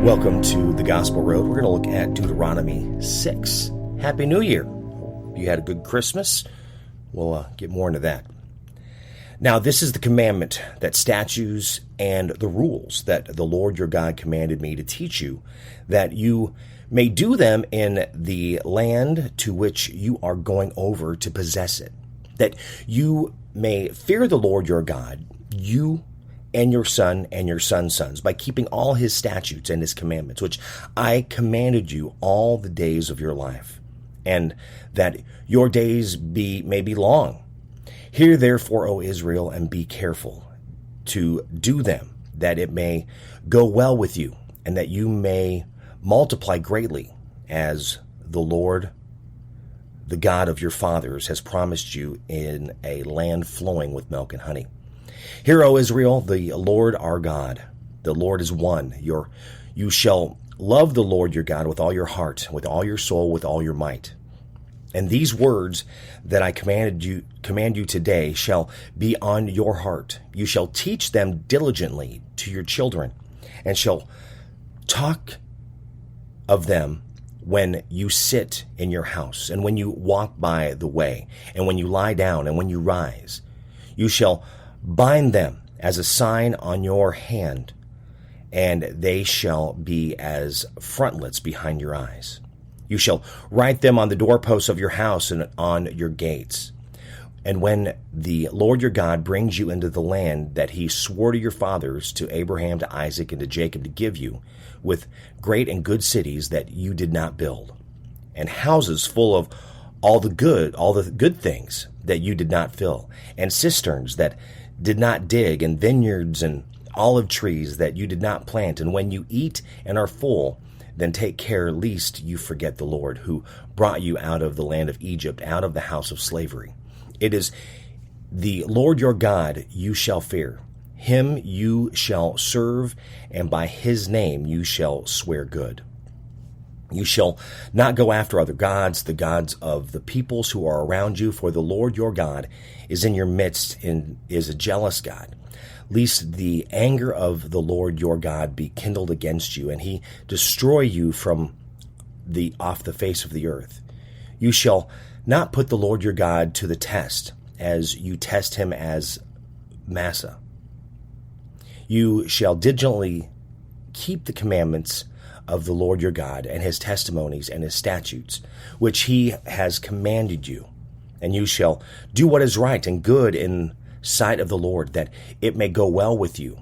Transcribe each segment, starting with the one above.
Welcome to the Gospel Road. We're going to look at Deuteronomy 6. Happy New Year. You had a good Christmas. We'll get more into that. Now, this is the commandment, that statutes and the rules that the Lord your God commanded me to teach you, that you may do them in the land to which you are going over to possess it, that you may fear the Lord your God, you and your son and your son's sons, by keeping all his statutes and his commandments, which I commanded you all the days of your life, and that your days may be long. Hear therefore, O Israel, and be careful to do them, that it may go well with you, and that you may multiply greatly, as the Lord, the God of your fathers, has promised you in a land flowing with milk and honey. Hear, O Israel, the Lord our God, the Lord is one. You shall love the Lord your God with all your heart, with all your soul, with all your might. And these words that I command you today shall be on your heart. You shall teach them diligently to your children, and shall talk of them when you sit in your house, and when you walk by the way, and when you lie down, and when you rise. You shall bind them as a sign on your hand, and they shall be as frontlets behind your eyes. You shall write them on the doorposts of your house and on your gates. And when the Lord your God brings you into the land that he swore to your fathers, to Abraham, to Isaac, and to Jacob to give you, with great and good cities that you did not build, and houses full of all the good things that you did not fill, and cisterns that did not dig, and vineyards and olive trees that you did not plant. And when you eat and are full, then take care lest you forget the Lord, who brought you out of the land of Egypt, out of the house of slavery. It is the Lord your God you shall fear. Him you shall serve, and by his name you shall swear good. You shall not go after other gods, the gods of the peoples who are around you, for the Lord your God is in your midst and is a jealous God, lest the anger of the Lord your God be kindled against you, and he destroy you from off the face of the earth. You shall not put the Lord your God to the test, as you test him as Massa. You shall diligently keep the commandments of the Lord your God, and his testimonies and his statutes, which he has commanded you. And you shall do what is right and good in sight of the Lord, that it may go well with you,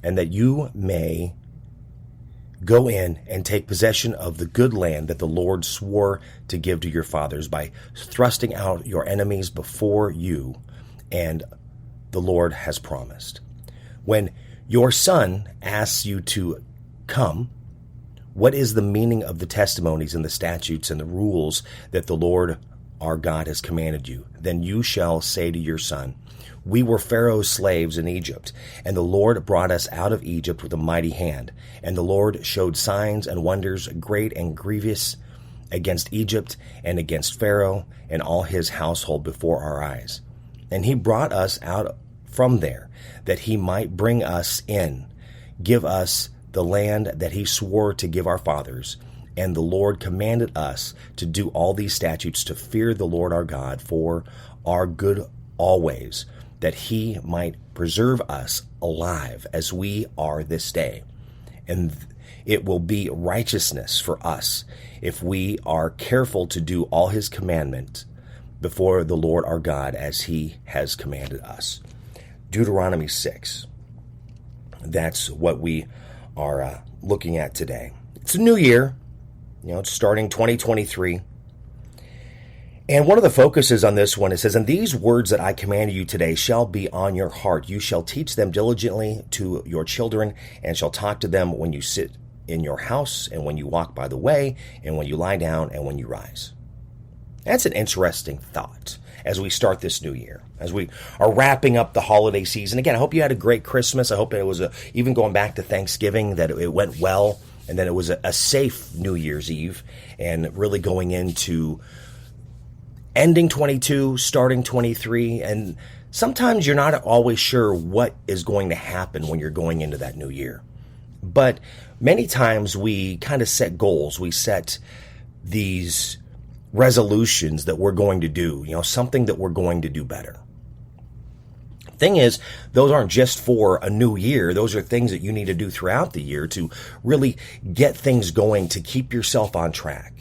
and that you may go in and take possession of the good land that the Lord swore to give to your fathers, by thrusting out your enemies before you, and the Lord has promised. When your son asks you to come, what is the meaning of the testimonies and the statutes and the rules that the Lord our God has commanded you? Then you shall say to your son, we were Pharaoh's slaves in Egypt, and the Lord brought us out of Egypt with a mighty hand. And the Lord showed signs and wonders great and grievous against Egypt and against Pharaoh and all his household before our eyes. And he brought us out from there, that he might bring us in, give us the land that he swore to give our fathers. And the Lord commanded us to do all these statutes, to fear the Lord our God for our good always, that he might preserve us alive as we are this day. And it will be righteousness for us if we are careful to do all his commandments before the Lord our God, as he has commanded us. Deuteronomy 6. That's what we are looking at today. It's a new year. It's starting 2023. And one of the focuses on this one, it says, and these words that I command you today shall be on your heart. You shall teach them diligently to your children, and shall talk to them when you sit in your house, and when you walk by the way, and when you lie down, and when you rise. That's an interesting thought as we start this new year, as we are wrapping up the holiday season. Again, I hope you had a great Christmas. I hope it was, even going back to Thanksgiving, that it went well, and that it was a safe New Year's Eve, and really going into ending 22, starting 23, and sometimes you're not always sure what is going to happen when you're going into that new year. But many times we kind of set goals. We set these resolutions that we're going to do, something that we're going to do better. Thing is, those aren't just for a new year. Those are things that you need to do throughout the year to really get things going, to keep yourself on track.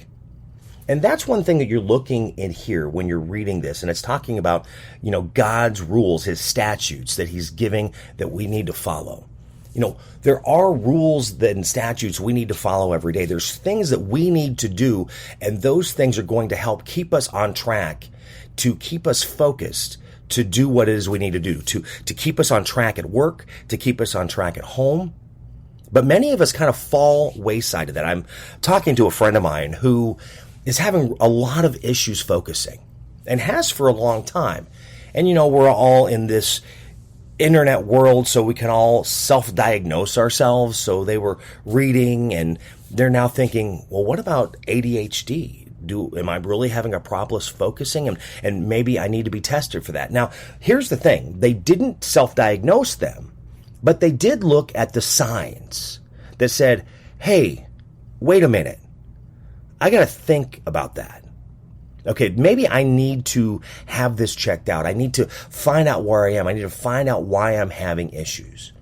And that's one thing that you're looking in here when you're reading this. And it's talking about, God's rules, his statutes that he's giving that we need to follow. There are rules and statutes we need to follow every day. There's things that we need to do, and those things are going to help keep us on track, to keep us focused, to do what it is we need to do, to keep us on track at work, to keep us on track at home. But many of us kind of fall wayside of that. I'm talking to a friend of mine who is having a lot of issues focusing, and has for a long time. And, we're all in this internet world, so we can all self-diagnose ourselves. So they were reading, and they're now thinking, well, what about ADHD? Am I really having a problem focusing? And maybe I need to be tested for that. Now, here's the thing. They didn't self-diagnose them, but they did look at the signs that said, hey, wait a minute. I got to think about that. Okay, maybe I need to have this checked out. I need to find out where I am. I need to find out why I'm having issues.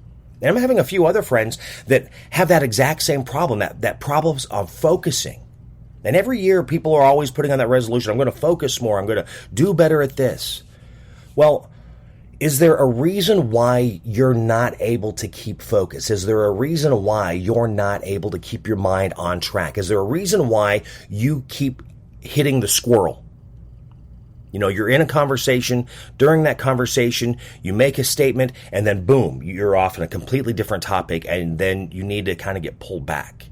And I'm having a few other friends that have that exact same problem, that problems of focusing. And every year people are always putting on that resolution. I'm going to focus more. I'm going to do better at this. Well, is there a reason why you're not able to keep focus? Is there a reason why you're not able to keep your mind on track? Is there a reason why you keep hitting the squirrel? You're in a conversation. During that conversation, you make a statement, and then boom, you're off on a completely different topic, and then you need to kind of get pulled back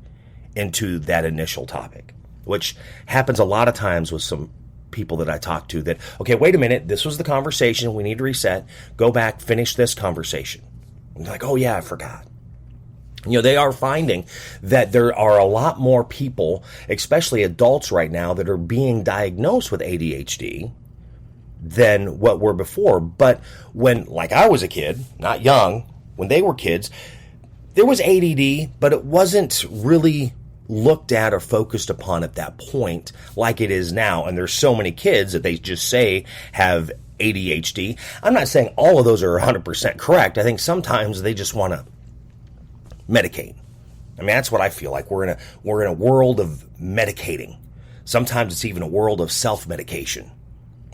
into that initial topic, which happens a lot of times with some people that I talk to that, okay, wait a minute, this was the conversation, we need to reset, go back, finish this conversation. And they're like, oh yeah, I forgot. They are finding that there are a lot more people, especially adults right now, that are being diagnosed with ADHD than what were before. But when, like I was a kid, not young, when they were kids, there was ADD, but it wasn't really looked at or focused upon at that point like it is now. And there's so many kids that they just say have ADHD. I'm not saying all of those are 100% correct. I think sometimes they just want to medicate. I mean, that's what I feel like. We're in a world of medicating. Sometimes it's even a world of self-medication.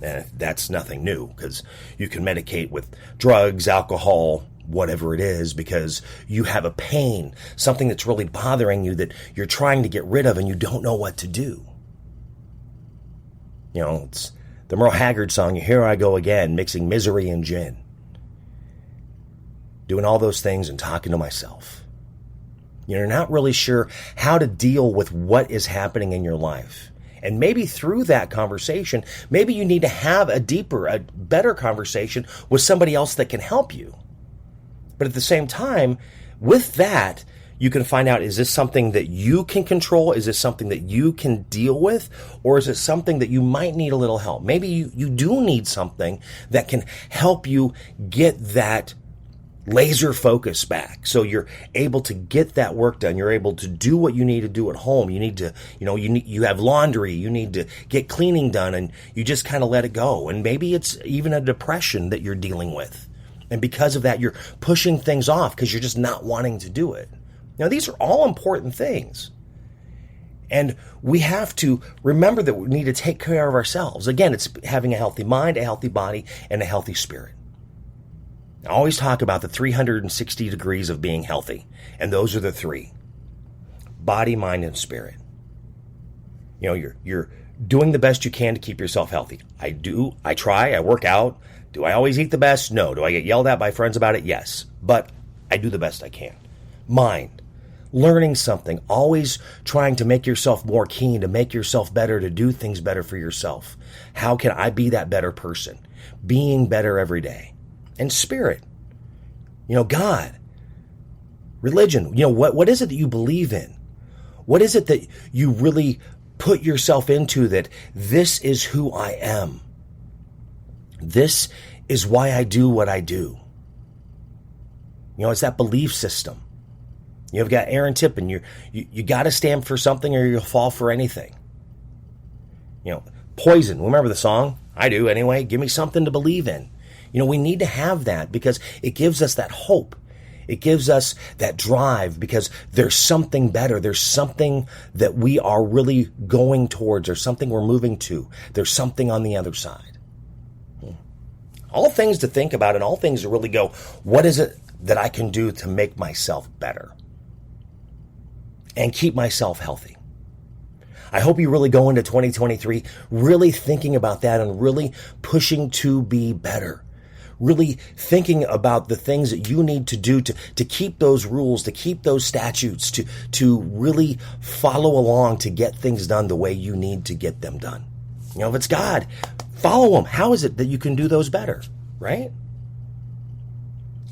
And that's nothing new, because you can medicate with drugs, alcohol, whatever it is, because you have a pain, something that's really bothering you that you're trying to get rid of and you don't know what to do. It's the Merle Haggard song, Here I Go Again, mixing misery and gin. Doing all those things and talking to myself. You're not really sure how to deal with what is happening in your life. And maybe through that conversation, maybe you need to have a better conversation with somebody else that can help you. But at the same time, with that, you can find out, is this something that you can control? Is this something that you can deal with? Or is it something that you might need a little help? Maybe you do need something that can help you get that laser focus back, so you're able to get that work done. You're able to do what you need to do at home. You need to, you have laundry. You need to get cleaning done, and you just kind of let it go. And maybe it's even a depression that you're dealing with. And because of that, you're pushing things off because you're just not wanting to do it. Now, these are all important things. And we have to remember that we need to take care of ourselves. Again, it's having a healthy mind, a healthy body, and a healthy spirit. I always talk about the 360 degrees of being healthy. And those are the three: body, mind, and spirit. You're doing the best you can to keep yourself healthy. I try, I work out. Do I always eat the best? No. Do I get yelled at by friends about it? Yes. But I do the best I can. Mind, learning something, always trying to make yourself more keen, to make yourself better, to do things better for yourself. How can I be that better person? Being better every day. And spirit, God, religion, what is it that you believe in? What is it that you really put yourself into, that this is who I am? This is why I do what I do. It's that belief system. You've got Aaron Tippin. You got to stand for something or you'll fall for anything. Poison. Remember the song? I do anyway. Give me something to believe in. We need to have that because it gives us that hope. It gives us that drive because there's something better. There's something that we are really going towards. There's something we're moving to. There's something on the other side. All things to think about and all things to really go, what is it that I can do to make myself better and keep myself healthy? I hope you really go into 2023 really thinking about that and really pushing to be better. Really thinking about the things that you need to do to keep those rules, to keep those statutes, to really follow along to get things done the way you need to get them done. If it's God, follow Him. How is it that you can do those better, right?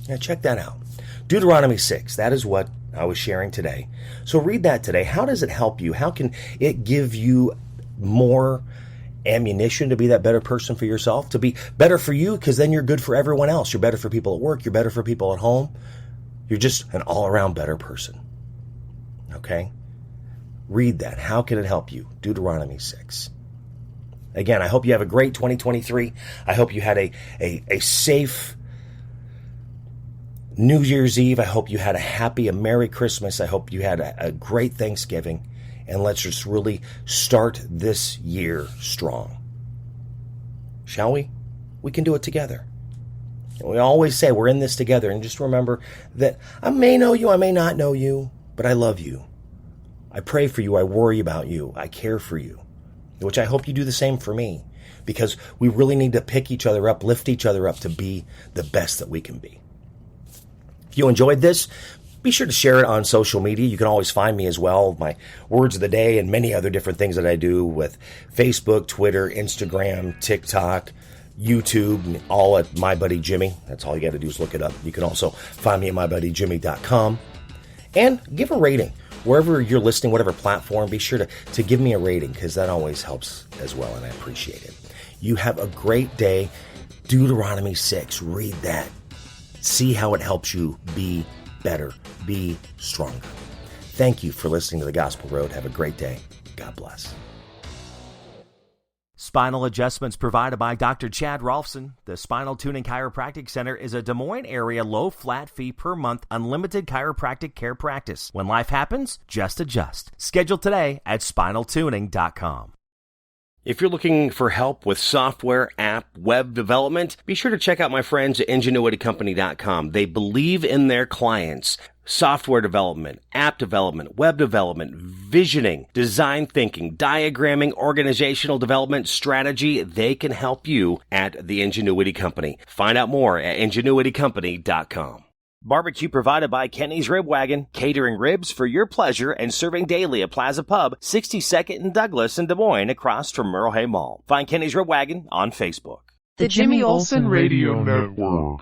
Yeah, check that out. Deuteronomy 6, that is what I was sharing today. So read that today. How does it help you? How can it give you more ammunition to be that better person for yourself, to be better for you, because then you're good for everyone else. You're better for people at work. You're better for people at home. You're just an all-around better person. Okay? Read that. How can it help you? Deuteronomy 6. Again, I hope you have a great 2023. I hope you had a safe New Year's Eve. I hope you had a Merry Christmas. I hope you had a great Thanksgiving. And let's just really start this year strong. Shall we? We can do it together. And we always say we're in this together. And just remember that I may know you, I may not know you, but I love you. I pray for you. I worry about you. I care for you. Which I hope you do the same for me. Because we really need to pick each other up, lift each other up to be the best that we can be. If you enjoyed this, be sure to share it on social media. You can always find me as well, my words of the day and many other different things that I do with Facebook, Twitter, Instagram, TikTok, YouTube, all at My Buddy Jimmy. That's all you got to do is look it up. You can also find me at mybuddyjimmy.com. And give a rating. Wherever you're listening, whatever platform, be sure to give me a rating because that always helps as well, and I appreciate it. You have a great day. Deuteronomy 6, read that. See how it helps you be better, be stronger. Thank you for listening to The Gospel Road. Have a great day. God bless. Spinal adjustments provided by Dr. Chad Rolfson. The Spinal Tuning Chiropractic Center is a Des Moines area low flat fee per month unlimited chiropractic care practice. When life happens, just adjust. Schedule today at spinaltuning.com. If you're looking for help with software, app, web development, be sure to check out my friends at ingenuitycompany.com. They believe in their clients. Software development, app development, web development, visioning, design thinking, diagramming, organizational development, strategy. They can help you at the Ingenuity Company. Find out more at ingenuitycompany.com. Barbecue provided by Kenny's Rib Wagon, catering ribs for your pleasure and serving daily at Plaza Pub, 62nd and Douglas in Des Moines, across from Merle Hay Mall. Find Kenny's Rib Wagon on Facebook. The Jimmy Olsen Radio Network.